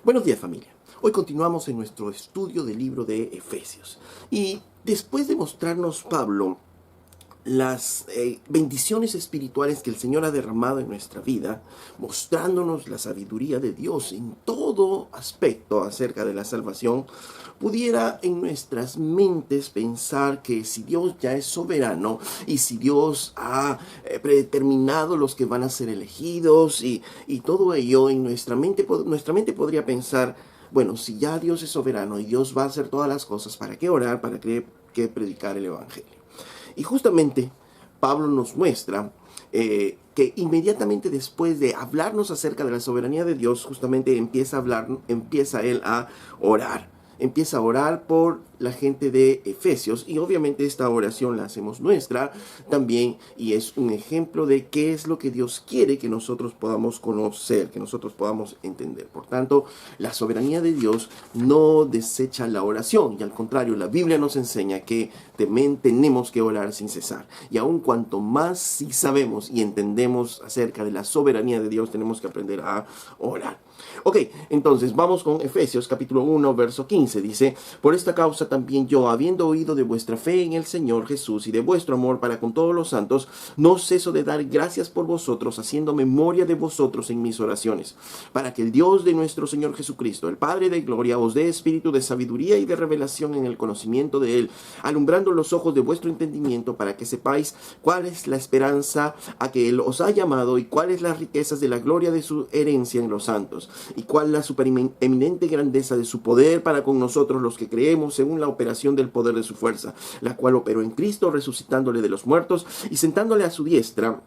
Buenos días, familia. Hoy continuamos en nuestro estudio del libro de Efesios. Y después de mostrarnos Pablo las bendiciones espirituales que el Señor ha derramado en nuestra vida, mostrándonos la sabiduría de Dios en todo aspecto acerca de la salvación, pudiera en nuestras mentes pensar que si Dios ya es soberano y si Dios ha predeterminado los que van a ser elegidos y todo ello, en nuestra mente podría pensar, bueno, si ya Dios es soberano y Dios va a hacer todas las cosas, ¿para qué orar? ¿Para qué predicar el Evangelio? Y justamente Pablo nos muestra que inmediatamente después de hablarnos acerca de la soberanía de Dios, justamente empieza él a orar. Empieza a orar por la gente de Efesios, y obviamente esta oración la hacemos nuestra también, y es un ejemplo de qué es lo que Dios quiere que nosotros podamos conocer, que nosotros podamos entender. Por tanto, la soberanía de Dios no desecha la oración, y al contrario, la Biblia nos enseña que tenemos que orar sin cesar. Y aun cuanto más sí sabemos y entendemos acerca de la soberanía de Dios, tenemos que aprender a orar. Ok, entonces vamos con Efesios capítulo 1, verso 15. Dice: por esta causa también yo, habiendo oído de vuestra fe en el Señor Jesús y de vuestro amor para con todos los santos, no ceso de dar gracias por vosotros, haciendo memoria de vosotros en mis oraciones, para que el Dios de nuestro Señor Jesucristo, el Padre de gloria, os dé espíritu de sabiduría y de revelación en el conocimiento de Él, alumbrando los ojos de vuestro entendimiento, para que sepáis cuál es la esperanza a que Él os ha llamado, y cuáles las riquezas de la gloria de su herencia en los santos, y cuál la supereminente grandeza de su poder para con nosotros los que creemos, según la operación del poder de su fuerza, la cual operó en Cristo, resucitándole de los muertos y sentándole a su diestra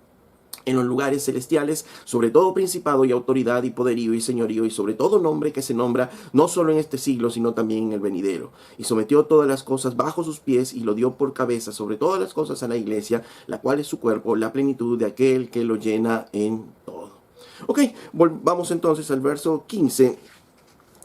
en los lugares celestiales, sobre todo principado y autoridad y poderío y señorío, y sobre todo nombre que se nombra no solo en este siglo, sino también en el venidero. Y sometió todas las cosas bajo sus pies, y lo dio por cabeza sobre todas las cosas a la iglesia, la cual es su cuerpo, la plenitud de aquel que lo llena en todo. Ok, vamos entonces al verso 15.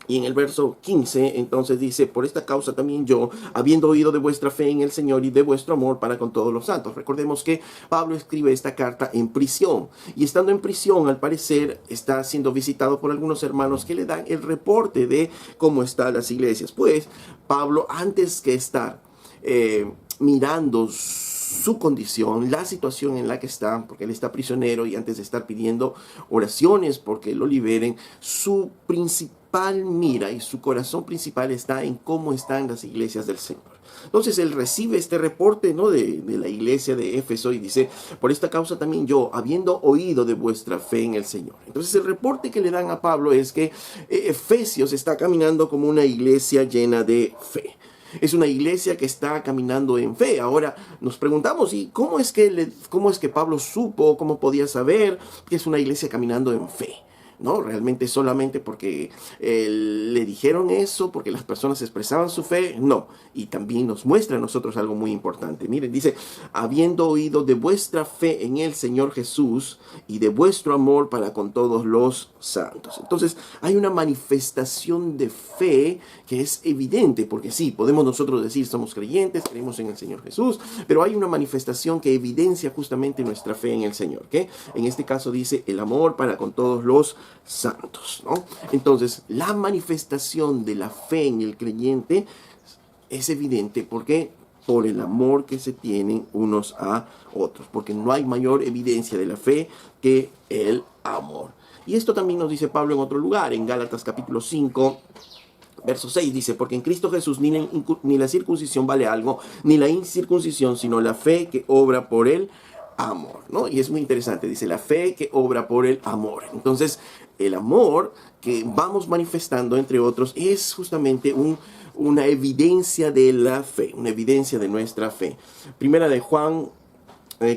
Y en el verso 15, entonces dice: por esta causa también yo, habiendo oído de vuestra fe en el Señor y de vuestro amor para con todos los santos. Recordemos que Pablo escribe esta carta en prisión. Y estando en prisión, al parecer, está siendo visitado por algunos hermanos que le dan el reporte de cómo están las iglesias. Pues Pablo, antes que estar mirando su condición, la situación en la que está, porque él está prisionero, y antes de estar pidiendo oraciones porque lo liberen, su principal mira y su corazón principal está en cómo están las iglesias del Señor. Entonces él recibe este reporte, ¿no?, de la iglesia de Éfeso, y dice: por esta causa también yo, habiendo oído de vuestra fe en el Señor. Entonces el reporte que le dan a Pablo es que Efesios está caminando como una iglesia llena de fe. Es una iglesia que está caminando en fe. Ahora nos preguntamos, ¿y cómo es que Pablo supo, cómo podía saber que es una iglesia caminando en fe? ¿No? Realmente solamente porque le dijeron eso, porque las personas expresaban su fe. No. Y también nos muestra a nosotros algo muy importante. Miren, dice: habiendo oído de vuestra fe en el Señor Jesús y de vuestro amor para con todos los santos. Entonces hay una manifestación de fe que es evidente, porque sí, podemos nosotros decir somos creyentes, creemos en el Señor Jesús, pero hay una manifestación que evidencia justamente nuestra fe en el Señor, que en este caso dice el amor para con todos los santos, ¿no? Entonces la manifestación de la fe en el creyente es evidente porque por el amor que se tienen unos a otros, porque no hay mayor evidencia de la fe que el amor. Y esto también nos dice Pablo en otro lugar, en Gálatas capítulo 5, verso 6, dice: porque en Cristo Jesús ni la circuncisión vale algo, ni la incircuncisión, sino la fe que obra por el amor, ¿no? Y es muy interesante, dice: la fe que obra por el amor. Entonces, el amor que vamos manifestando, entre otros, es justamente una evidencia de la fe, una evidencia de nuestra fe. Primera de Juan,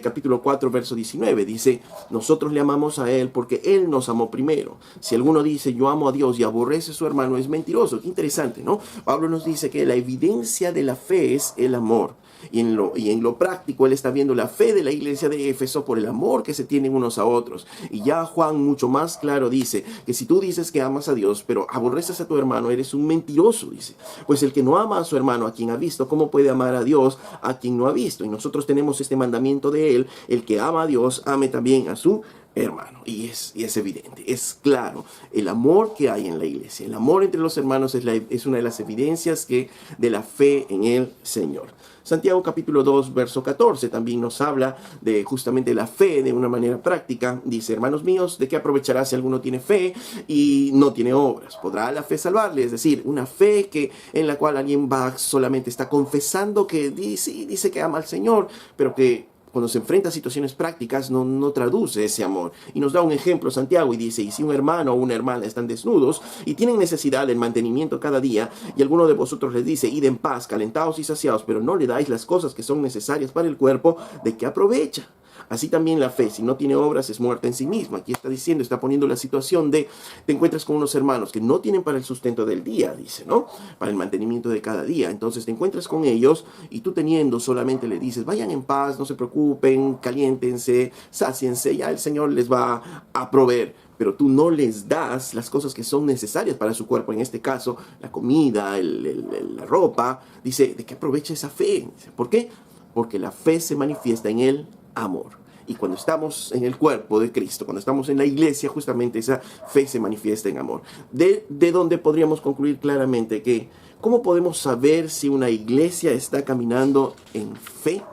capítulo 4, verso 19, dice: nosotros le amamos a Él porque Él nos amó primero. Si alguno dice yo amo a Dios y aborrece a su hermano, es mentiroso. Qué interesante, ¿no? Pablo nos dice que la evidencia de la fe es el amor. Y en lo práctico, él está viendo la fe de la iglesia de Éfeso por el amor que se tienen unos a otros. Y ya Juan mucho más claro dice que si tú dices que amas a Dios, pero aborreces a tu hermano, eres un mentiroso, dice. Pues el que no ama a su hermano, a quien ha visto, ¿cómo puede amar a Dios a quien no ha visto? Y nosotros tenemos este mandamiento de él: el que ama a Dios, ame también a su hermano. Y es evidente, es claro. El amor que hay en la iglesia, el amor entre los hermanos es una de las evidencias de la fe en el Señor. Santiago capítulo 2, verso 14 también nos habla de justamente la fe de una manera práctica. Dice: hermanos míos, ¿de qué aprovechará si alguno tiene fe y no tiene obras? ¿Podrá la fe salvarle? Es decir, una fe en la cual alguien solamente está confesando que dice que ama al Señor, pero que cuando se enfrenta a situaciones prácticas no traduce ese amor. Y nos da un ejemplo Santiago y dice: y si un hermano o una hermana están desnudos y tienen necesidad del mantenimiento cada día, y alguno de vosotros les dice: id en paz, calentados y saciados, pero no le dais las cosas que son necesarias para el cuerpo, ¿de qué aprovecha? Así también la fe, si no tiene obras, es muerta en sí misma. Aquí está diciendo, está poniendo la situación de: te encuentras con unos hermanos que no tienen para el sustento del día, dice, ¿no? Para el mantenimiento de cada día. Entonces te encuentras con ellos y tú teniendo solamente le dices: vayan en paz, no se preocupen, caliéntense, sáciense, ya el Señor les va a proveer. Pero tú no les das las cosas que son necesarias para su cuerpo, en este caso, la comida, la ropa. Dice: ¿de qué aprovecha esa fe? ¿Por qué? Porque la fe se manifiesta en el amor. Y cuando estamos en el cuerpo de Cristo, cuando estamos en la iglesia, justamente esa fe se manifiesta en amor. De donde podríamos concluir claramente que, ¿cómo podemos saber si una iglesia está caminando en fe?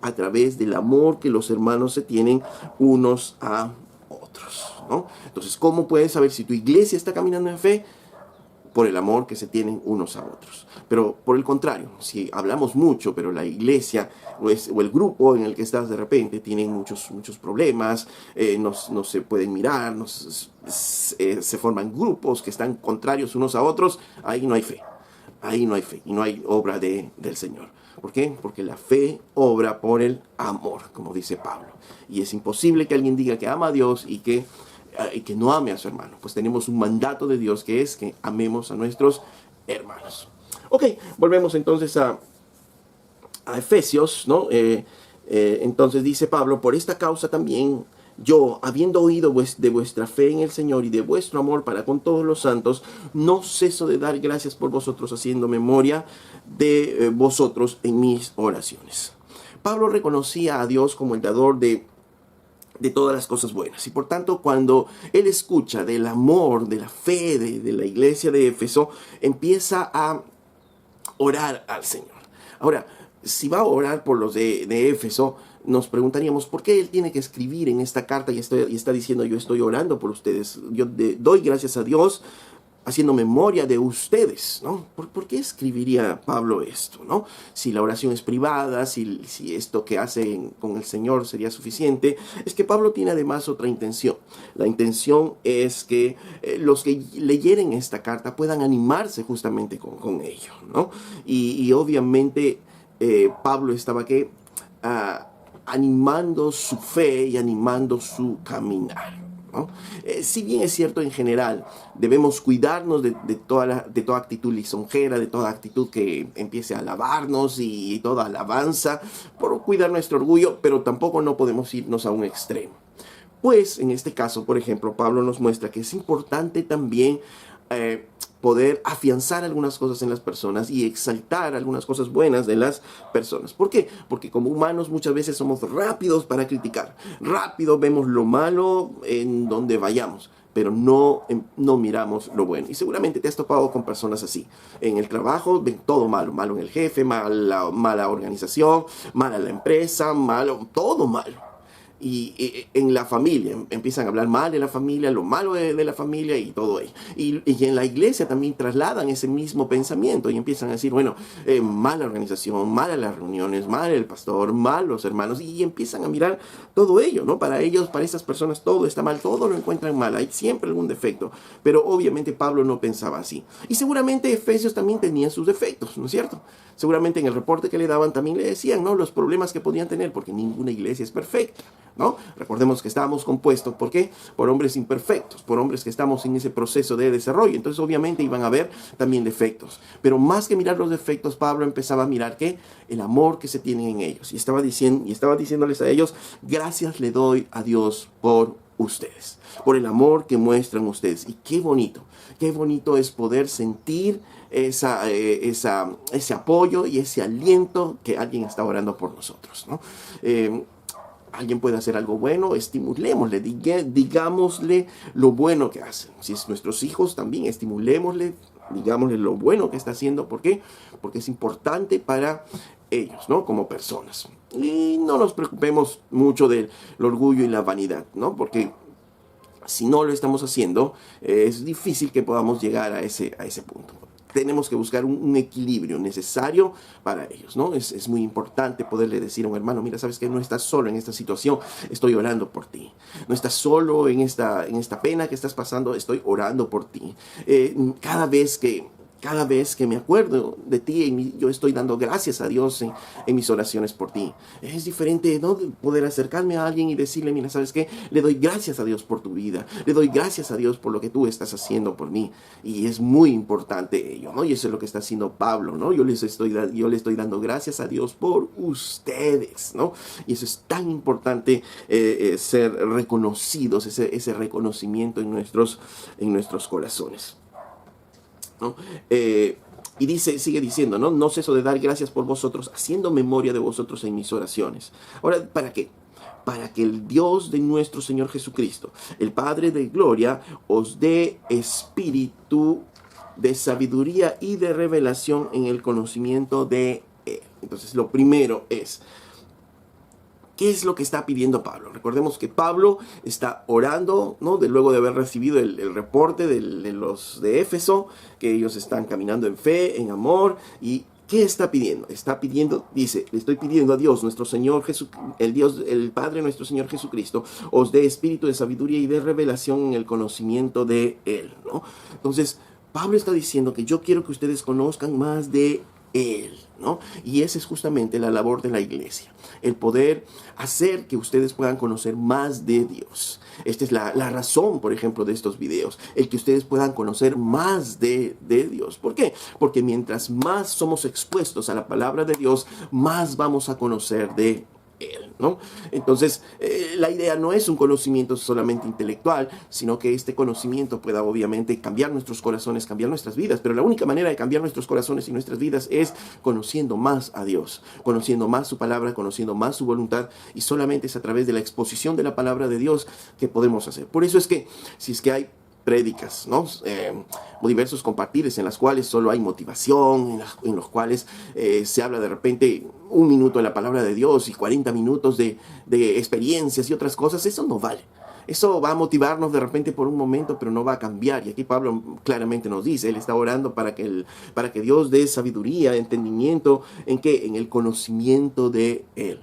A través del amor que los hermanos se tienen unos a otros, ¿no? Entonces, ¿cómo puedes saber si tu iglesia está caminando en fe? Por el amor que se tienen unos a otros. Pero por el contrario, si hablamos mucho, pero la iglesia o el grupo en el que estás de repente tienen muchos problemas, no se pueden mirar, se forman grupos que están contrarios unos a otros, ahí no hay fe. Ahí no hay fe y no hay obra del Señor. ¿Por qué? Porque la fe obra por el amor, como dice Pablo. Y es imposible que alguien diga que ama a Dios y que no ame a su hermano. Pues tenemos un mandato de Dios que es que amemos a nuestros hermanos. Ok, volvemos entonces a Efesios, ¿no? Entonces dice Pablo: por esta causa también yo, habiendo oído de vuestra fe en el Señor y de vuestro amor para con todos los santos, no ceso de dar gracias por vosotros, haciendo memoria de vosotros en mis oraciones. Pablo reconocía a Dios como el dador de todas las cosas buenas. Y por tanto, cuando él escucha del amor, de la fe de la iglesia de Éfeso, empieza a orar al Señor. Ahora, si va a orar por los de Éfeso, nos preguntaríamos: ¿por qué él tiene que escribir en esta carta y está diciendo: yo estoy orando por ustedes, yo doy gracias a Dios haciendo memoria de ustedes, ¿no? ¿Por qué escribiría Pablo esto, ¿no? Si la oración es privada, si esto que hacen con el Señor sería suficiente. Es que Pablo tiene además otra intención. La intención es que los que leyeren esta carta puedan animarse justamente con ello, ¿no? Y obviamente Pablo estaba aquí animando su fe y animando su caminar, ¿no? Si bien es cierto, en general debemos cuidarnos de toda actitud lisonjera, de toda actitud que empiece a alabarnos y toda alabanza, por cuidar nuestro orgullo, pero tampoco no podemos irnos a un extremo. Pues en este caso, por ejemplo, Pablo nos muestra que es importante también poder afianzar algunas cosas en las personas y exaltar algunas cosas buenas de las personas. ¿Por qué? Porque como humanos muchas veces somos rápidos para criticar. Rápido vemos lo malo en donde vayamos, pero no miramos lo bueno. Y seguramente te has topado con personas así. En el trabajo ven todo malo. Malo en el jefe, mala organización, mala la empresa, todo malo. Y en la familia empiezan a hablar mal de la familia, lo malo de la familia y todo ello. Y en la iglesia también trasladan ese mismo pensamiento y empiezan a decir: bueno, mala organización, malas las reuniones, mal el pastor, mal los hermanos, y empiezan a mirar todo ello, ¿no? Para ellos, para estas personas, todo está mal, todo lo encuentran mal, hay siempre algún defecto. Pero obviamente Pablo no pensaba así. Y seguramente Efesios también tenía sus defectos, ¿no es cierto? Seguramente en el reporte que le daban también le decían, ¿no?, los problemas que podían tener, porque ninguna iglesia es perfecta, ¿no? Recordemos que estábamos compuestos, ¿por qué? Por hombres imperfectos, por hombres que estamos en ese proceso de desarrollo. Entonces obviamente iban a haber también defectos. Pero más que mirar los defectos, Pablo empezaba a mirar ¿qué? El amor que se tiene en ellos. Y estaba diciéndoles a ellos: gracias le doy a Dios por ustedes, por el amor que muestran ustedes. Y qué bonito es poder sentir ese apoyo y ese aliento que alguien está orando por nosotros, ¿no? alguien puede hacer algo bueno, estimulémosle, digámosle lo bueno que hacen. Si es nuestros hijos, también estimulémosle, digámosle lo bueno que está haciendo. ¿Por qué? Porque es importante para ellos, ¿no? Como personas. Y no nos preocupemos mucho del orgullo y la vanidad, ¿no? Porque si no lo estamos haciendo, es difícil que podamos llegar a ese punto. Tenemos que buscar un equilibrio necesario para ellos, ¿no? Es muy importante poderle decir a un hermano, mira, sabes que no estás solo en esta situación, estoy orando por ti. No estás solo en esta pena que estás pasando, estoy orando por ti. Cada vez que me acuerdo de ti, yo estoy dando gracias a Dios en mis oraciones por ti. Es diferente, ¿no? Poder acercarme a alguien y decirle, mira, ¿sabes qué? Le doy gracias a Dios por tu vida. Le doy gracias a Dios por lo que tú estás haciendo por mí. Y es muy importante ello, ¿no? Y eso es lo que está haciendo Pablo, ¿no? Yo le estoy dando gracias a Dios por ustedes, ¿no? Y eso es tan importante, ser reconocidos, ese reconocimiento en nuestros corazones, ¿no? Y sigue diciendo, ¿no? No ceso de dar gracias por vosotros, haciendo memoria de vosotros en mis oraciones. Ahora, ¿para qué? Para que el Dios de nuestro Señor Jesucristo, el Padre de gloria, os dé espíritu de sabiduría y de revelación en el conocimiento de Él. Entonces, lo primero es, ¿qué es lo que está pidiendo Pablo? Recordemos que Pablo está orando, ¿no? Luego de haber recibido el reporte de los de Éfeso, que ellos están caminando en fe, en amor. ¿Y qué está pidiendo? Está pidiendo, dice, le estoy pidiendo a Dios, nuestro Señor el Padre nuestro Señor Jesucristo, os dé espíritu de sabiduría y de revelación en el conocimiento de Él, ¿no? Entonces, Pablo está diciendo que yo quiero que ustedes conozcan más de Él, ¿no? Y esa es justamente la labor de la iglesia, el poder hacer que ustedes puedan conocer más de Dios. Esta es la razón, por ejemplo, de estos videos, el que ustedes puedan conocer más de Dios. ¿Por qué? Porque mientras más somos expuestos a la palabra de Dios, más vamos a conocer de Él, ¿no? Entonces, la idea no es un conocimiento solamente intelectual, sino que este conocimiento pueda obviamente cambiar nuestros corazones, cambiar nuestras vidas. Pero la única manera de cambiar nuestros corazones y nuestras vidas es conociendo más a Dios, conociendo más su palabra, conociendo más su voluntad, y solamente es a través de la exposición de la palabra de Dios que podemos hacer. Por eso es que, si es que hay prédicas, ¿no? O diversos compartires en las cuales solo hay motivación, en los cuales se habla de repente 1 minuto de la palabra de Dios y 40 minutos de experiencias y otras cosas, eso no vale. Eso va a motivarnos de repente por un momento, pero no va a cambiar. Y aquí Pablo claramente nos dice, él está orando para que Dios dé sabiduría, entendimiento, ¿en qué? En el conocimiento de Él.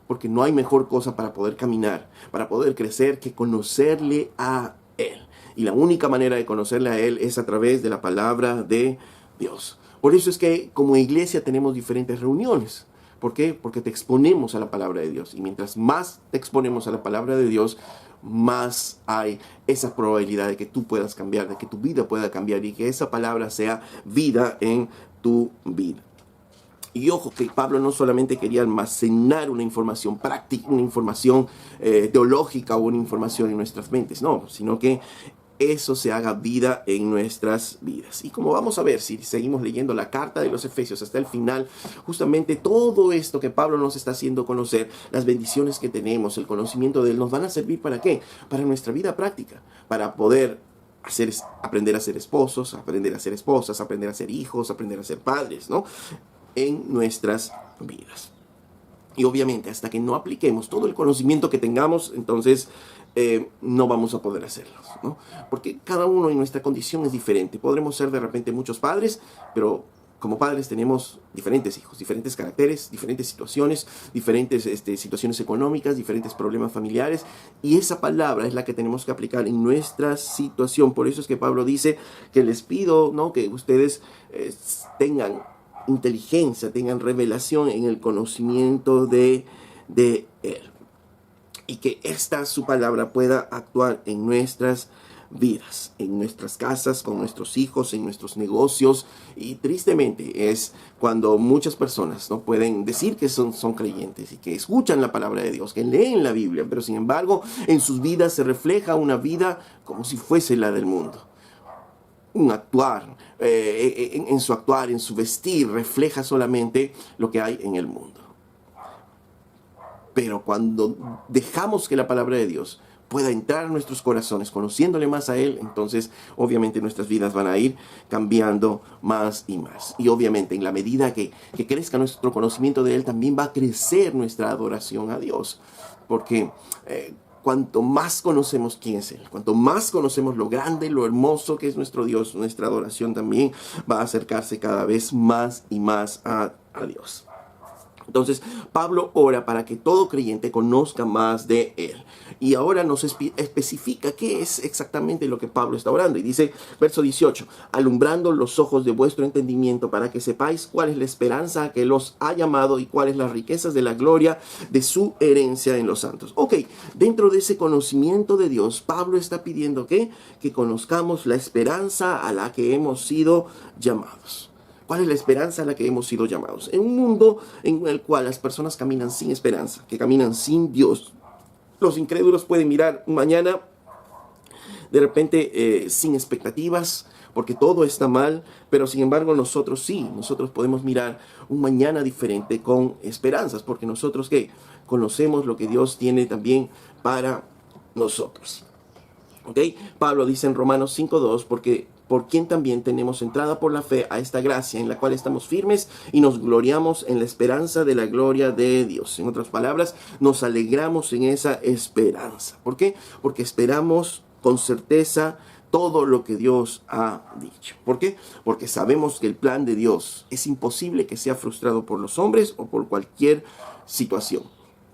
Porque no hay mejor cosa para poder caminar, para poder crecer, que conocerle a Él. Y la única manera de conocerle a Él es a través de la palabra de Dios. Por eso es que como iglesia tenemos diferentes reuniones. ¿Por qué? Porque te exponemos a la palabra de Dios. Y mientras más te exponemos a la palabra de Dios, más hay esa probabilidad de que tú puedas cambiar, de que tu vida pueda cambiar y que esa palabra sea vida en tu vida. Y ojo que Pablo no solamente quería almacenar una información práctica, una información teológica o una información en nuestras mentes, no, sino que eso se haga vida en nuestras vidas. Y como vamos a ver, si seguimos leyendo la carta de los Efesios hasta el final, justamente todo esto que Pablo nos está haciendo conocer, las bendiciones que tenemos, el conocimiento de Él, nos van a servir ¿para qué? Para nuestra vida práctica, para poder aprender a ser esposos, aprender a ser esposas, aprender a ser hijos, aprender a ser padres, ¿no? En nuestras vidas. Y obviamente hasta que no apliquemos todo el conocimiento que tengamos, entonces no vamos a poder hacerlos, ¿no? Porque cada uno en nuestra condición es diferente. Podremos ser de repente muchos padres, pero como padres tenemos diferentes hijos, diferentes caracteres, diferentes situaciones, diferentes situaciones económicas, diferentes problemas familiares, y esa palabra es la que tenemos que aplicar en nuestra situación. Por eso es que Pablo dice que les pido, ¿no?, que ustedes tengan inteligencia, tengan revelación en el conocimiento de Él. Y que su palabra pueda actuar en nuestras vidas, en nuestras casas, con nuestros hijos, en nuestros negocios. Y tristemente es cuando muchas personas no pueden decir que son creyentes y que escuchan la palabra de Dios, que leen la Biblia, pero sin embargo en sus vidas se refleja una vida como si fuese la del mundo. Un actuar, en su actuar, en su vestir, refleja solamente lo que hay en el mundo. Pero cuando dejamos que la palabra de Dios pueda entrar a nuestros corazones, conociéndole más a Él, entonces obviamente nuestras vidas van a ir cambiando más y más. Y obviamente en la medida que crezca nuestro conocimiento de Él, también va a crecer nuestra adoración a Dios. Porque cuanto más conocemos quién es Él, cuanto más conocemos lo grande, lo hermoso que es nuestro Dios, nuestra adoración también va a acercarse cada vez más y más a Dios. Entonces, Pablo ora para que todo creyente conozca más de Él. Y ahora nos especifica qué es exactamente lo que Pablo está orando. Y dice, verso 18, alumbrando los ojos de vuestro entendimiento para que sepáis cuál es la esperanza a que los ha llamado y cuáles las riquezas de la gloria de su herencia en los santos. Ok, dentro de ese conocimiento de Dios, Pablo está pidiendo que conozcamos la esperanza a la que hemos sido llamados. ¿Cuál es la esperanza a la que hemos sido llamados? En un mundo en el cual las personas caminan sin esperanza, que caminan sin Dios. Los incrédulos pueden mirar mañana de repente sin expectativas, porque todo está mal, pero sin embargo nosotros sí, nosotros podemos mirar un mañana diferente con esperanzas, porque nosotros ¿qué? Conocemos lo que Dios tiene también para nosotros. ¿Ok? Pablo dice en Romanos 5:2, porque por quien también tenemos entrada por la fe a esta gracia en la cual estamos firmes y nos gloriamos en la esperanza de la gloria de Dios. En otras palabras, nos alegramos en esa esperanza. ¿Por qué? Porque esperamos con certeza todo lo que Dios ha dicho. ¿Por qué? Porque sabemos que el plan de Dios es imposible que sea frustrado por los hombres o por cualquier situación.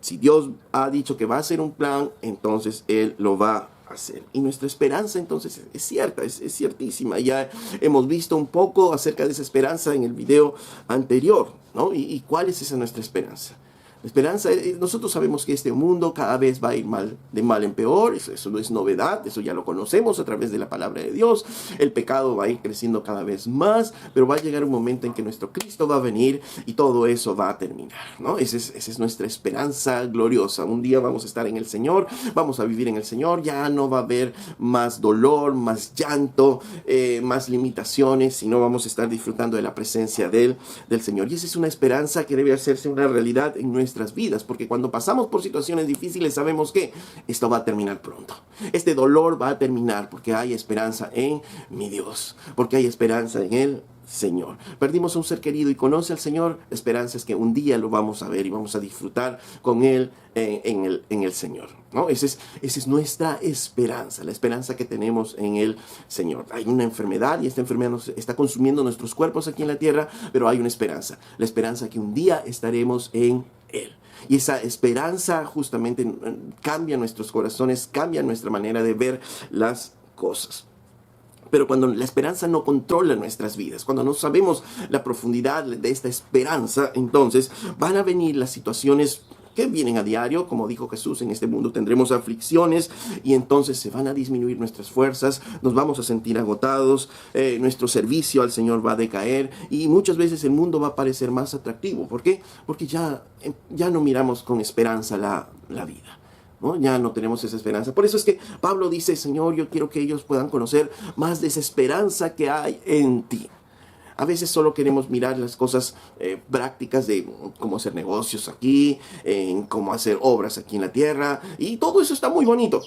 Si Dios ha dicho que va a hacer un plan, entonces Él lo va a hacer. Y nuestra esperanza entonces es cierta, es ciertísima. Ya hemos visto un poco acerca de esa esperanza en el video anterior, ¿no? ¿Y cuál es esa nuestra esperanza? La esperanza, nosotros sabemos que este mundo cada vez va a ir de mal en peor, eso no es novedad, eso ya lo conocemos a través de la palabra de Dios. El pecado va a ir creciendo cada vez más, pero va a llegar un momento en que nuestro Cristo va a venir y todo eso va a terminar, ¿no? Esa es nuestra esperanza gloriosa. Un día vamos a estar en el Señor, vamos a vivir en el Señor, ya no va a haber más dolor, más llanto, más limitaciones, sino vamos a estar disfrutando de la presencia del Señor. Y esa es una esperanza que debe hacerse una realidad en nuestras vidas, porque cuando pasamos por situaciones difíciles sabemos que esto va a terminar pronto. Este dolor va a terminar porque hay esperanza en mi Dios, porque hay esperanza en el Señor. Perdimos a un ser querido y conoce al Señor, la esperanza es que un día lo vamos a ver y vamos a disfrutar con Él en el Señor, ¿no? Esa es nuestra esperanza, la esperanza que tenemos en el Señor. Hay una enfermedad y esta enfermedad nos está consumiendo nuestros cuerpos aquí en la tierra, pero hay una esperanza, la esperanza que un día estaremos en Él. Y esa esperanza justamente cambia nuestros corazones, cambia nuestra manera de ver las cosas. Pero cuando la esperanza no controla nuestras vidas, cuando no sabemos la profundidad de esta esperanza, entonces van a venir las situaciones que vienen a diario. Como dijo Jesús, en este mundo tendremos aflicciones y entonces se van a disminuir nuestras fuerzas, nos vamos a sentir agotados, nuestro servicio al Señor va a decaer y muchas veces el mundo va a parecer más atractivo. ¿Por qué? Porque ya no miramos con esperanza la vida, ¿no? Ya no tenemos esa esperanza. Por eso es que Pablo dice, Señor, yo quiero que ellos puedan conocer más de esa esperanza que hay en ti. A veces solo queremos mirar las cosas prácticas de cómo hacer negocios aquí, en cómo hacer obras aquí en la tierra, y todo eso está muy bonito.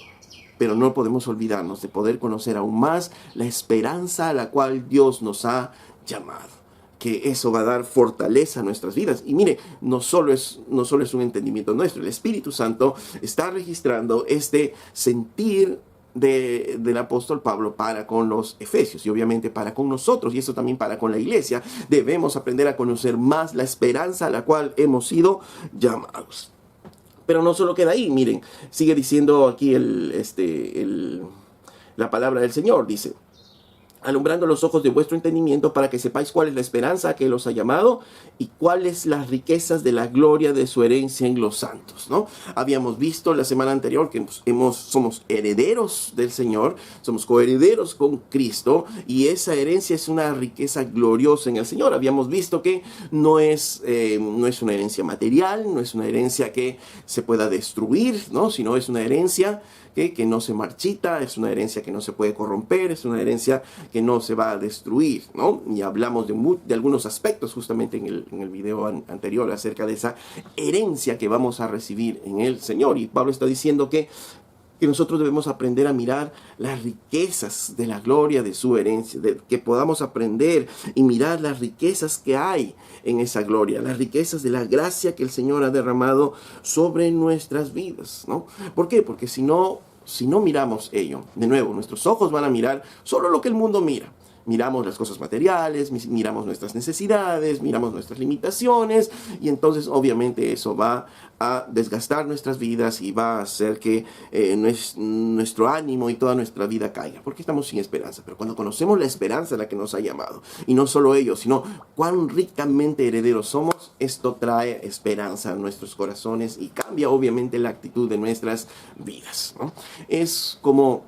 Pero no podemos olvidarnos de poder conocer aún más la esperanza a la cual Dios nos ha llamado. Que eso va a dar fortaleza a nuestras vidas. Y mire, no solo es un entendimiento nuestro, el Espíritu Santo está registrando este sentir del apóstol Pablo para con los efesios y obviamente para con nosotros, y eso también para con la iglesia. Debemos aprender a conocer más la esperanza a la cual hemos sido llamados. Pero no solo queda ahí, miren, sigue diciendo aquí la palabra del Señor, dice, alumbrando los ojos de vuestro entendimiento para que sepáis cuál es la esperanza que los ha llamado y cuáles las riquezas de la gloria de su herencia en los santos, ¿no? Habíamos visto la semana anterior que somos herederos del Señor, somos coherederos con Cristo y esa herencia es una riqueza gloriosa en el Señor. Habíamos visto que no es una herencia material, no es una herencia que se pueda destruir, ¿no? Sino es una herencia que no se marchita, es una herencia que no se puede corromper, es una herencia que no se va a destruir, ¿no? Y hablamos de algunos aspectos justamente en el video anterior acerca de esa herencia que vamos a recibir en el Señor. Y Pablo está diciendo que nosotros debemos aprender a mirar las riquezas de la gloria de su herencia, que podamos aprender y mirar las riquezas que hay en esa gloria, las riquezas de la gracia que el Señor ha derramado sobre nuestras vidas, ¿no? ¿Por qué? Porque si no miramos ello, de nuevo, nuestros ojos van a mirar solo lo que el mundo mira. Miramos las cosas materiales, miramos nuestras necesidades, miramos nuestras limitaciones, y entonces obviamente eso va a desgastar nuestras vidas y va a hacer que nuestro ánimo y toda nuestra vida caiga, porque estamos sin esperanza. Pero cuando conocemos la esperanza a la que nos ha llamado, y no solo ello, sino cuán ricamente herederos somos, esto trae esperanza a nuestros corazones y cambia obviamente la actitud de nuestras vidas, ¿no? Es como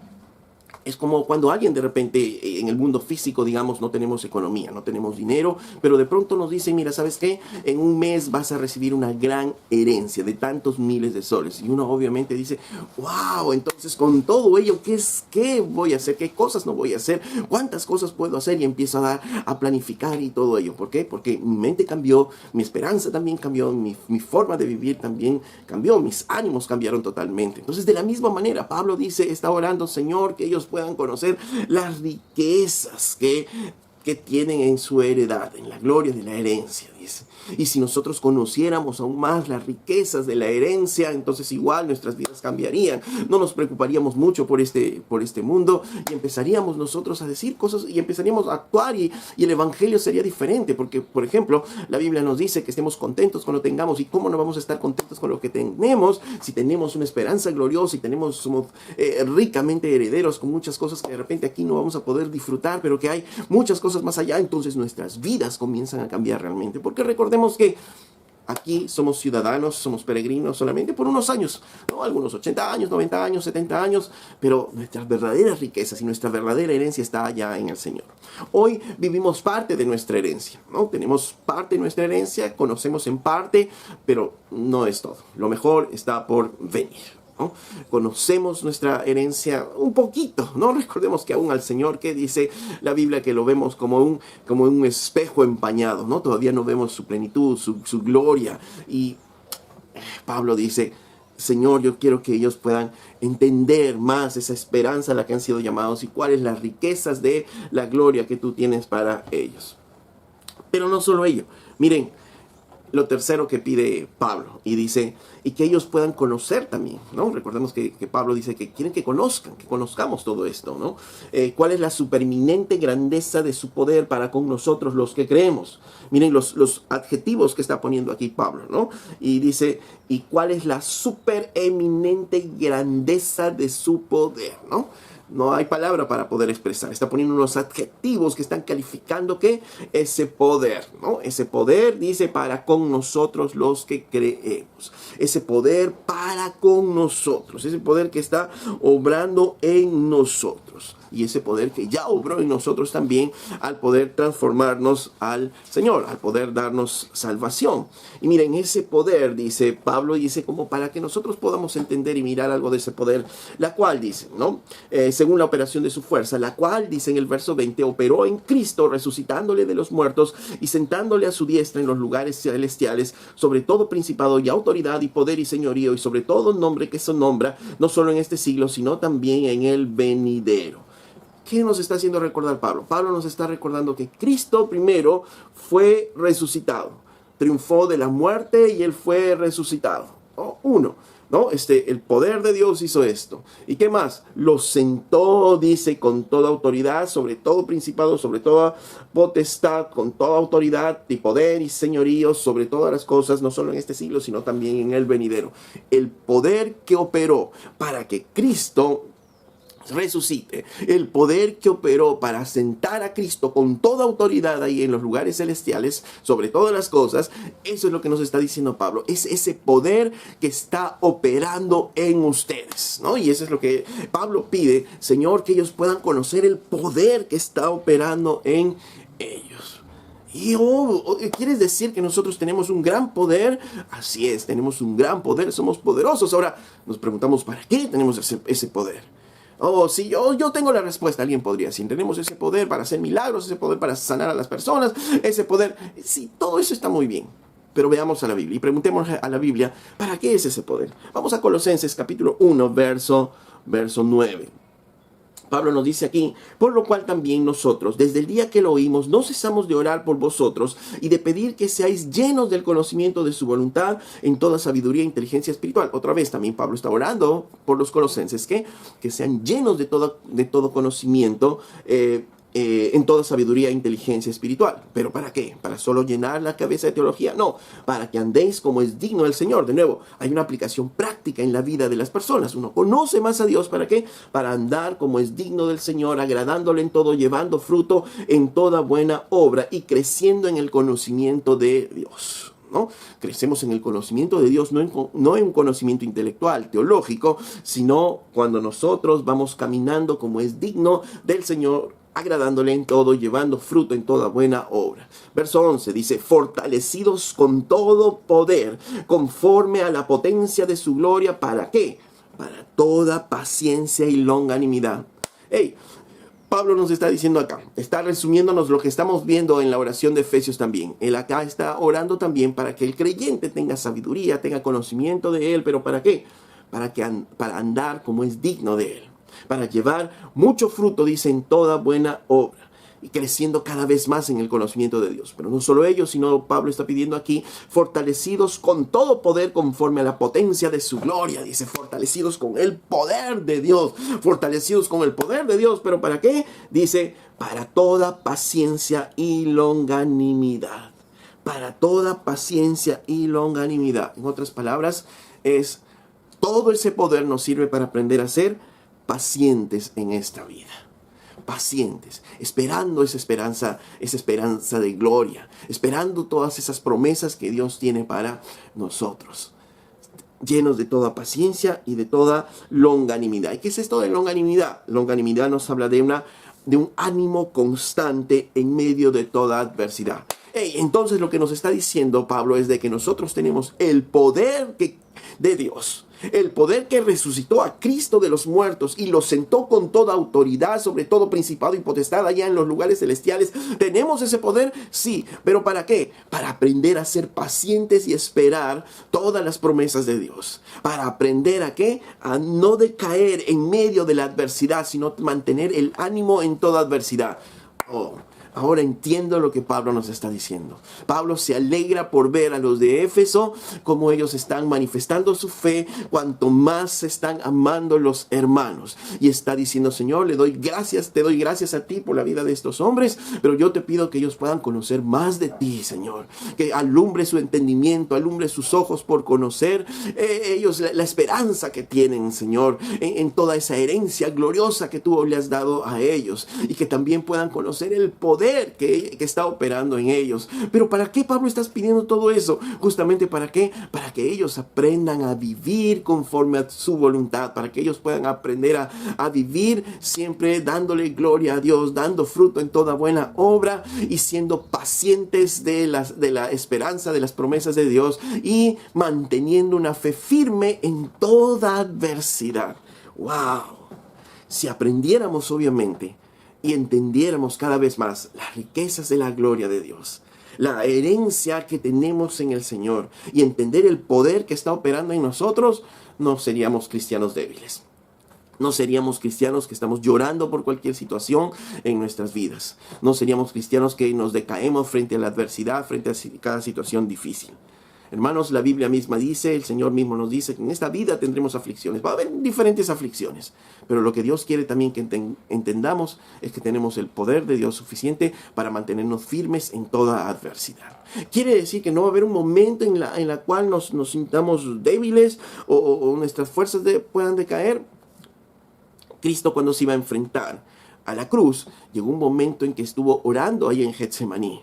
cuando alguien de repente en el mundo físico, digamos, no tenemos economía, no tenemos dinero, pero de pronto nos dicen, mira, ¿sabes qué? En un mes vas a recibir una gran herencia de tantos miles de soles. Y uno obviamente dice, wow, entonces con todo ello, ¿qué voy a hacer? ¿Qué cosas no voy a hacer? ¿Cuántas cosas puedo hacer? Y empiezo a planificar y todo ello. ¿Por qué? Porque mi mente cambió, mi esperanza también cambió, mi forma de vivir también cambió, mis ánimos cambiaron totalmente. Entonces, de la misma manera, Pablo dice, está orando, Señor, que ellos puedan conocer las riquezas que tienen en su heredad, en la gloria de la herencia, dice. Y si nosotros conociéramos aún más las riquezas de la herencia, entonces igual nuestras vidas cambiarían. No nos preocuparíamos mucho por este mundo y empezaríamos nosotros a decir cosas y empezaríamos a actuar y el evangelio sería diferente. Porque, por ejemplo, la Biblia nos dice que estemos contentos con lo que tengamos. ¿Y cómo no vamos a estar contentos con lo que tenemos si tenemos una esperanza gloriosa y somos ricamente herederos con muchas cosas que de repente aquí no vamos a poder disfrutar, pero que hay muchas cosas más allá? Entonces nuestras vidas comienzan a cambiar realmente. Porque recordemos que aquí somos ciudadanos, somos peregrinos solamente por unos años, ¿no? Algunos 80 años, 90 años, 70 años, pero nuestras verdaderas riquezas y nuestra verdadera herencia está allá en el Señor. Hoy vivimos parte de nuestra herencia, ¿no? Tenemos parte de nuestra herencia, conocemos en parte, pero no es todo. Lo mejor está por venir, ¿no? Conocemos nuestra herencia un poquito, ¿no? Recordemos que aún al Señor, que dice la Biblia, que lo vemos como un espejo empañado, ¿no? Todavía no vemos su plenitud, su gloria. Y Pablo dice, Señor, yo quiero que ellos puedan entender más esa esperanza a la que han sido llamados y cuáles las riquezas de la gloria que tú tienes para ellos. Pero no solo ello, miren, lo tercero que pide Pablo, y dice, y que ellos puedan conocer también, ¿no? Recordemos que Pablo dice que quieren que conozcamos todo esto, ¿no? ¿Cuál es la supereminente grandeza de su poder para con nosotros los que creemos? Miren los adjetivos que está poniendo aquí Pablo, ¿no? Y dice, ¿y cuál es la supereminente grandeza de su poder, ¿no? No hay palabra para poder expresar. Está poniendo unos adjetivos que están calificando que ese poder, ¿no? Ese poder, dice, para con nosotros los que creemos. Ese poder para con nosotros. Ese poder que está obrando en nosotros. Y ese poder que ya obró en nosotros también al poder transformarnos al Señor, al poder darnos salvación. Y miren, ese poder, dice Pablo, dice como para que nosotros podamos entender y mirar algo de ese poder, la cual dice, ¿no? Según la operación de su fuerza, la cual, dice en el verso 20, operó en Cristo, resucitándole de los muertos y sentándole a su diestra en los lugares celestiales, sobre todo principado y autoridad y poder y señorío, y sobre todo nombre que se nombra, no solo en este siglo, sino también en el venidero. ¿Qué nos está haciendo recordar Pablo? Pablo nos está recordando que Cristo primero fue resucitado, triunfó de la muerte y él fue resucitado. Uno, ¿no? El poder de Dios hizo esto. ¿Y qué más? Lo sentó, dice, con toda autoridad, sobre todo principado, sobre toda potestad, con toda autoridad y poder y señorío sobre todas las cosas, no solo en este siglo, sino también en el venidero. El poder que operó para que Cristo resucite, el poder que operó para sentar a Cristo con toda autoridad ahí en los lugares celestiales, sobre todas las cosas, eso es lo que nos está diciendo Pablo, es ese poder que está operando en ustedes, ¿no? Y eso es lo que Pablo pide, Señor, que ellos puedan conocer el poder que está operando en ellos. Y ¿quieres decir que nosotros tenemos un gran poder? Así es, tenemos un gran poder, somos poderosos. Ahora nos preguntamos, ¿para qué tenemos ese poder? Oh, sí, yo tengo la respuesta. Alguien podría decir, tenemos ese poder para hacer milagros, ese poder para sanar a las personas, ese poder. Sí, todo eso está muy bien. Pero veamos a la Biblia y preguntemos a la Biblia, ¿para qué es ese poder? Vamos a Colosenses capítulo 1, verso 9. Pablo nos dice aquí, por lo cual también nosotros, desde el día que lo oímos, no cesamos de orar por vosotros y de pedir que seáis llenos del conocimiento de su voluntad en toda sabiduría e inteligencia espiritual. Otra vez también Pablo está orando por los colosenses, que sean llenos de todo conocimiento, en toda sabiduría e inteligencia espiritual. ¿Pero para qué? ¿Para solo llenar la cabeza de teología? No, para que andéis como es digno del Señor. De nuevo, hay una aplicación práctica en la vida de las personas. Uno conoce más a Dios, ¿para qué? Para andar como es digno del Señor, agradándole en todo, llevando fruto en toda buena obra y creciendo en el conocimiento de Dios. ¿No? Crecemos en el conocimiento de Dios, no en un conocimiento intelectual, teológico, sino cuando nosotros vamos caminando como es digno del Señor, agradándole en todo, llevando fruto en toda buena obra. Verso 11 dice, fortalecidos con todo poder, conforme a la potencia de su gloria, ¿para qué? Para toda paciencia y longanimidad. Pablo nos está diciendo acá, está resumiéndonos lo que estamos viendo en la oración de Efesios también. Él acá está orando también para que el creyente tenga sabiduría, tenga conocimiento de él, pero ¿para qué? Para andar como es digno de él. Para llevar mucho fruto, dice, en toda buena obra, y creciendo cada vez más en el conocimiento de Dios. Pero no solo ellos, sino Pablo está pidiendo aquí, fortalecidos con todo poder conforme a la potencia de su gloria. Dice, fortalecidos con el poder de Dios, fortalecidos con el poder de Dios. ¿Pero para qué? Dice, para toda paciencia y longanimidad. Para toda paciencia y longanimidad. En otras palabras, todo ese poder nos sirve para aprender a ser pacientes en esta vida. Pacientes, esperando esa esperanza de gloria, esperando todas esas promesas que Dios tiene para nosotros, llenos de toda paciencia y de toda longanimidad. ¿Y qué es esto de longanimidad? Longanimidad nos habla de un ánimo constante en medio de toda adversidad. Entonces lo que nos está diciendo Pablo es de que nosotros tenemos el poder de Dios. El poder que resucitó a Cristo de los muertos y lo sentó con toda autoridad sobre todo principado y potestad allá en los lugares celestiales. ¿Tenemos ese poder? Sí. ¿Pero para qué? Para aprender a ser pacientes y esperar todas las promesas de Dios. Para aprender ¿a qué? A no decaer en medio de la adversidad, sino mantener el ánimo en toda adversidad. Ahora entiendo lo que Pablo nos está diciendo. Pablo se alegra por ver a los de Éfeso como ellos están manifestando su fe, cuanto más se están amando los hermanos. Y está diciendo, Señor, te doy gracias a ti por la vida de estos hombres, pero yo te pido que ellos puedan conocer más de ti, Señor. Que alumbre su entendimiento, alumbre sus ojos por conocer ellos la esperanza que tienen, Señor, en toda esa herencia gloriosa que tú le has dado a ellos. Y que también puedan conocer el poder que está operando en ellos. Pero ¿para qué, Pablo, estás pidiendo todo eso? Justamente ¿para qué? Para que ellos aprendan a vivir conforme a su voluntad, para que ellos puedan aprender a vivir siempre dándole gloria a Dios, dando fruto en toda buena obra y siendo pacientes de la esperanza, de las promesas de Dios y manteniendo una fe firme en toda adversidad. ¡Wow! Si aprendiéramos, obviamente, y entendiéramos cada vez más las riquezas de la gloria de Dios, la herencia que tenemos en el Señor, y entender el poder que está operando en nosotros, no seríamos cristianos débiles. No seríamos cristianos que estamos llorando por cualquier situación en nuestras vidas. No seríamos cristianos que nos decaemos frente a la adversidad, frente a cada situación difícil. Hermanos, la Biblia misma dice, el Señor mismo nos dice que en esta vida tendremos aflicciones. Va a haber diferentes aflicciones, pero lo que Dios quiere también que entendamos es que tenemos el poder de Dios suficiente para mantenernos firmes en toda adversidad. Quiere decir que no va a haber un momento en la cual nos sintamos débiles o nuestras fuerzas puedan decaer. Cristo, cuando se iba a enfrentar a la cruz, llegó un momento en que estuvo orando ahí en Getsemaní,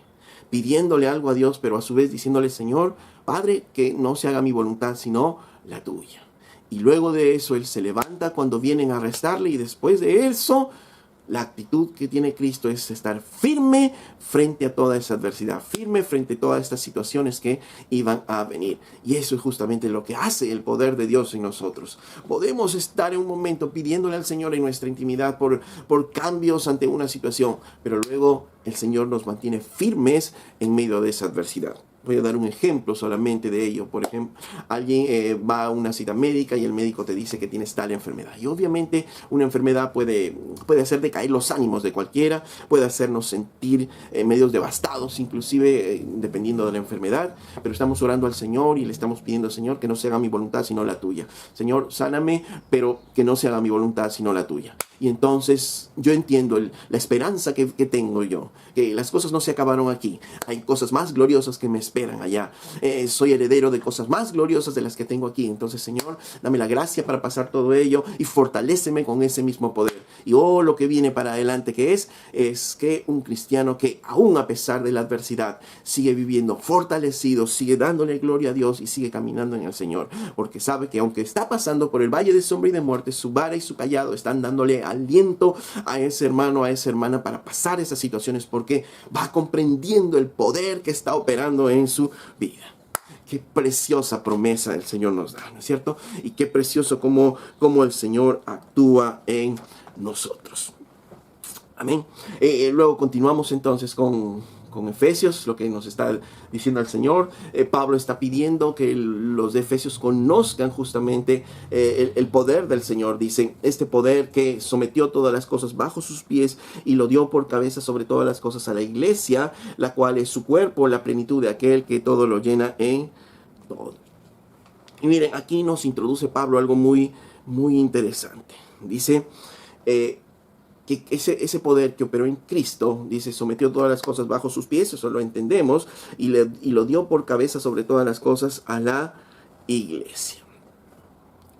pidiéndole algo a Dios, pero a su vez diciéndole, Señor, Padre, que no se haga mi voluntad, sino la tuya. Y luego de eso, Él se levanta cuando vienen a arrestarle, y después de eso, La actitud que tiene Cristo es estar firme frente a toda esa adversidad, firme frente a todas estas situaciones que iban a venir. Y eso es justamente lo que hace el poder de Dios en nosotros. Podemos estar en un momento pidiéndole al Señor en nuestra intimidad por cambios ante una situación, pero luego el Señor nos mantiene firmes en medio de esa adversidad. Voy a dar un ejemplo solamente de ello. Por ejemplo, alguien va a una cita médica y el médico te dice que tienes tal enfermedad. Y obviamente una enfermedad puede hacer decaer los ánimos de cualquiera, puede hacernos sentir medios devastados, inclusive dependiendo de la enfermedad. Pero estamos orando al Señor y le estamos pidiendo al Señor que no se haga mi voluntad sino la tuya. Señor, sáname, pero que no se haga mi voluntad sino la tuya. Y entonces yo entiendo la esperanza que tengo yo, que las cosas no se acabaron aquí. Hay cosas más gloriosas que me esperan allá. Soy heredero de cosas más gloriosas de las que tengo aquí. Entonces, Señor, dame la gracia para pasar todo ello y fortaléceme con ese mismo poder. Y lo que viene para adelante que es que un cristiano que aún a pesar de la adversidad sigue viviendo fortalecido, sigue dándole gloria a Dios y sigue caminando en el Señor. Porque sabe que aunque está pasando por el valle de sombra y de muerte, su vara y su callado están dándole aliento a ese hermano, a esa hermana para pasar esas situaciones porque va comprendiendo el poder que está operando en su vida. Qué preciosa promesa el Señor nos da, ¿no es cierto? Y qué precioso cómo el Señor actúa en nosotros. Amén. Luego continuamos entonces con Efesios, lo que nos está diciendo el Señor. Pablo está pidiendo que los de Efesios conozcan justamente el poder del Señor. Dice, este poder que sometió todas las cosas bajo sus pies y lo dio por cabeza sobre todas las cosas a la iglesia, la cual es su cuerpo, la plenitud de aquel que todo lo llena en todo. Y miren, aquí nos introduce Pablo algo muy, muy interesante. Dice, que ese poder que operó en Cristo, dice, sometió todas las cosas bajo sus pies, eso lo entendemos, y lo dio por cabeza sobre todas las cosas a la iglesia.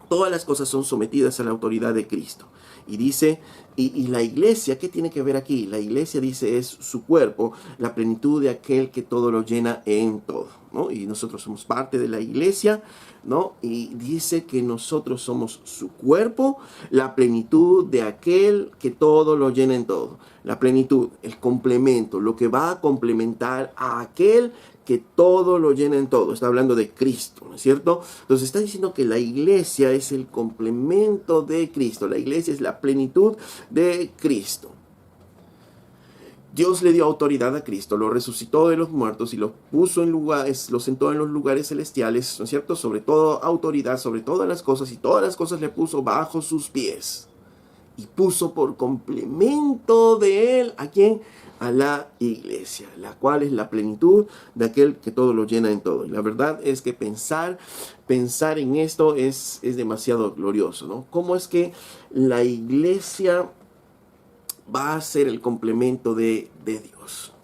Todas las cosas son sometidas a la autoridad de Cristo. Y dice, y la iglesia, ¿qué tiene que ver aquí? La iglesia, dice, es su cuerpo, la plenitud de aquel que todo lo llena en todo, ¿no? Y nosotros somos parte de la iglesia, ¿no? Y dice que nosotros somos su cuerpo, la plenitud de aquel que todo lo llena en todo. La plenitud, el complemento, lo que va a complementar a aquel que todo lo llena en todo. Está hablando de Cristo, ¿no es cierto? Entonces está diciendo que la iglesia es el complemento de Cristo. La iglesia es la plenitud de Cristo. Dios le dio autoridad a Cristo, lo resucitó de los muertos y lo puso en lugares, lo sentó en los lugares celestiales, ¿no es cierto? Sobre todo autoridad, sobre todas las cosas, y todas las cosas le puso bajo sus pies. Y puso por complemento de él, ¿a quién? A la iglesia, la cual es la plenitud de aquel que todo lo llena en todo. Y la verdad es que pensar en esto es demasiado glorioso, ¿no? ¿Cómo es que la iglesia va a ser el complemento de Dios?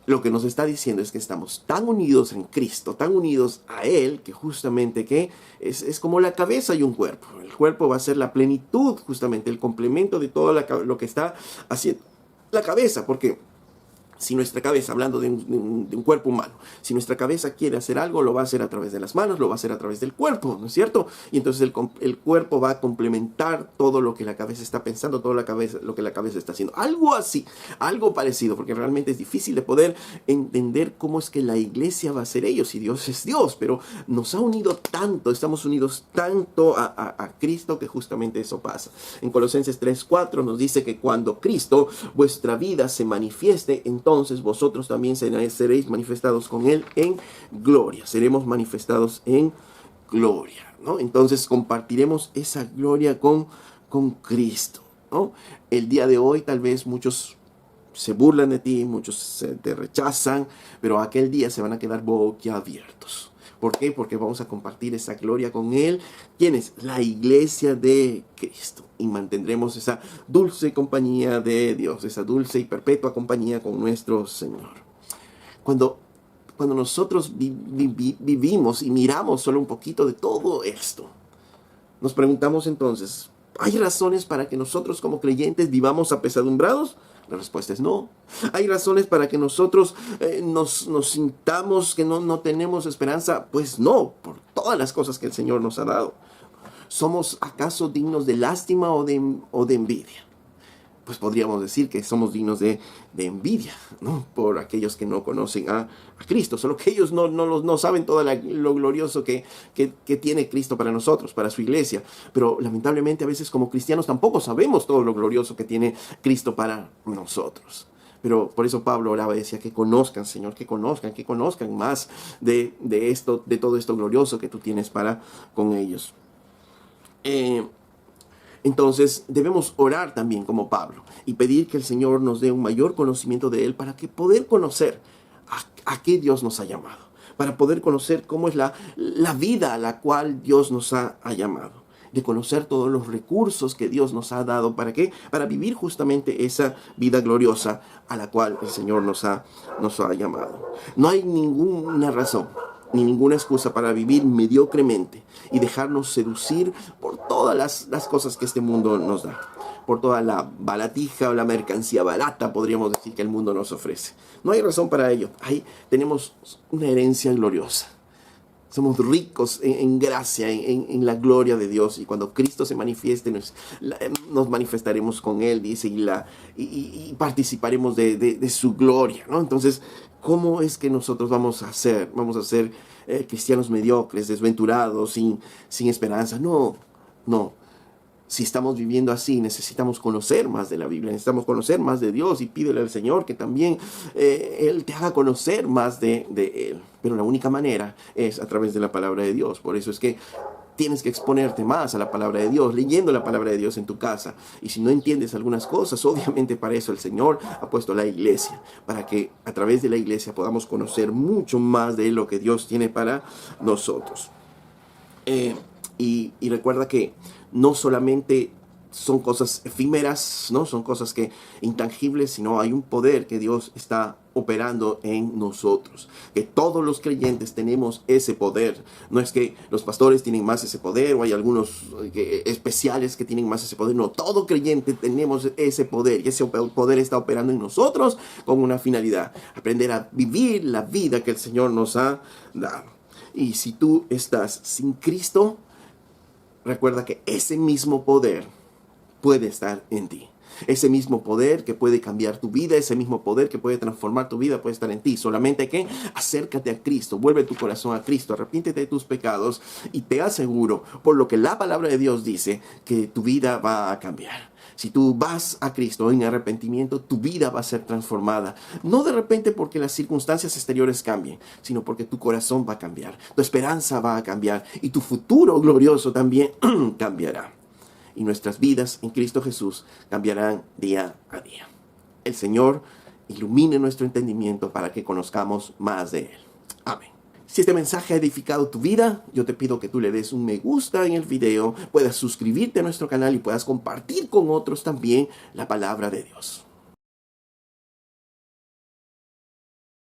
Lo que nos está diciendo es que estamos tan unidos en Cristo, tan unidos a Él, que justamente que es como la cabeza y un cuerpo. El cuerpo va a ser la plenitud, justamente el complemento de todo lo que está haciendo la cabeza, porque si nuestra cabeza, hablando de un cuerpo humano, si nuestra cabeza quiere hacer algo, lo va a hacer a través de las manos, lo va a hacer a través del cuerpo, ¿no es cierto? Y entonces el cuerpo va a complementar todo lo que la cabeza está pensando, todo lo que la cabeza está haciendo. Algo así, algo parecido, porque realmente es difícil de poder entender cómo es que la iglesia va a ser ellos, y Dios es Dios, pero nos ha unido tanto, estamos unidos tanto a Cristo, que justamente eso pasa. En Colosenses 3:4 nos dice que cuando Cristo, vuestra vida, se manifieste, entonces vosotros también seréis manifestados con Él en gloria. Seremos manifestados en gloria, ¿no? Entonces compartiremos esa gloria con Cristo, ¿no? El día de hoy tal vez muchos se burlan de ti, muchos te rechazan, pero aquel día se van a quedar boquiabiertos. ¿Por qué? Porque vamos a compartir esa gloria con Él. ¿Quién es? La iglesia de Cristo. Y mantendremos esa dulce compañía de Dios, esa dulce y perpetua compañía con nuestro Señor. Cuando nosotros vivimos y miramos solo un poquito de todo esto, nos preguntamos entonces, ¿hay razones para que nosotros como creyentes vivamos apesadumbrados? La respuesta es no. ¿Hay razones para que nosotros nos sintamos que no tenemos esperanza? Pues no, por todas las cosas que el Señor nos ha dado. ¿Somos acaso dignos de lástima o de envidia? pues podríamos decir que somos dignos de envidia, ¿no? Por aquellos que no conocen a Cristo. Solo que ellos no saben todo lo glorioso que tiene Cristo para nosotros, para su iglesia. Pero lamentablemente a veces como cristianos tampoco sabemos todo lo glorioso que tiene Cristo para nosotros. Pero por eso Pablo oraba y decía que conozcan, Señor, que conozcan más de esto, de todo esto glorioso que tú tienes para con ellos. Entonces debemos orar también como Pablo y pedir que el Señor nos dé un mayor conocimiento de Él para que poder conocer a qué Dios nos ha llamado, para poder conocer cómo es la vida a la cual Dios nos ha llamado, de conocer todos los recursos que Dios nos ha dado. ¿Para qué? Para vivir justamente esa vida gloriosa a la cual el Señor nos ha llamado. No hay ninguna razón ni ninguna excusa para vivir mediocremente y dejarnos seducir por todas las cosas que este mundo nos da, por toda la baratija o la mercancía barata, podríamos decir, que el mundo nos ofrece. No hay razón para ello. Ahí tenemos una herencia gloriosa. Somos ricos en gracia, en la gloria de Dios. Y cuando Cristo se manifieste, nos manifestaremos con Él, dice, y participaremos de su gloria, ¿no? Entonces, ¿cómo es que nosotros vamos a ser cristianos mediocres, desventurados, sin esperanza? No. Si estamos viviendo así, necesitamos conocer más de la Biblia, necesitamos conocer más de Dios, y pídele al Señor que también Él te haga conocer más de Él. Pero la única manera es a través de la palabra de Dios. Por eso es que tienes que exponerte más a la palabra de Dios, leyendo la palabra de Dios en tu casa. Y si no entiendes algunas cosas, obviamente para eso el Señor ha puesto la iglesia, para que a través de la iglesia podamos conocer mucho más de lo que Dios tiene para nosotros. Y recuerda que no solamente son cosas efímeras, no son cosas intangibles, sino hay un poder que Dios está operando en nosotros, que todos los creyentes tenemos ese poder. No es que los pastores tienen más ese poder o hay algunos especiales que tienen más ese poder. No, todo creyente tenemos ese poder, y ese poder está operando en nosotros con una finalidad: aprender a vivir la vida que el Señor nos ha dado. Y si tú estás sin Cristo, recuerda que ese mismo poder puede estar en ti. Ese mismo poder que puede cambiar tu vida, ese mismo poder que puede transformar tu vida puede estar en ti. Solamente que acércate a Cristo, vuelve tu corazón a Cristo, arrepiéntete de tus pecados y te aseguro, por lo que la palabra de Dios dice, que tu vida va a cambiar. Si tú vas a Cristo en arrepentimiento, tu vida va a ser transformada. No de repente porque las circunstancias exteriores cambien, sino porque tu corazón va a cambiar, tu esperanza va a cambiar y tu futuro glorioso también cambiará. Y nuestras vidas en Cristo Jesús cambiarán día a día. El Señor ilumine nuestro entendimiento para que conozcamos más de Él. Amén. Si este mensaje ha edificado tu vida, yo te pido que tú le des un me gusta en el video, puedas suscribirte a nuestro canal y puedas compartir con otros también la palabra de Dios.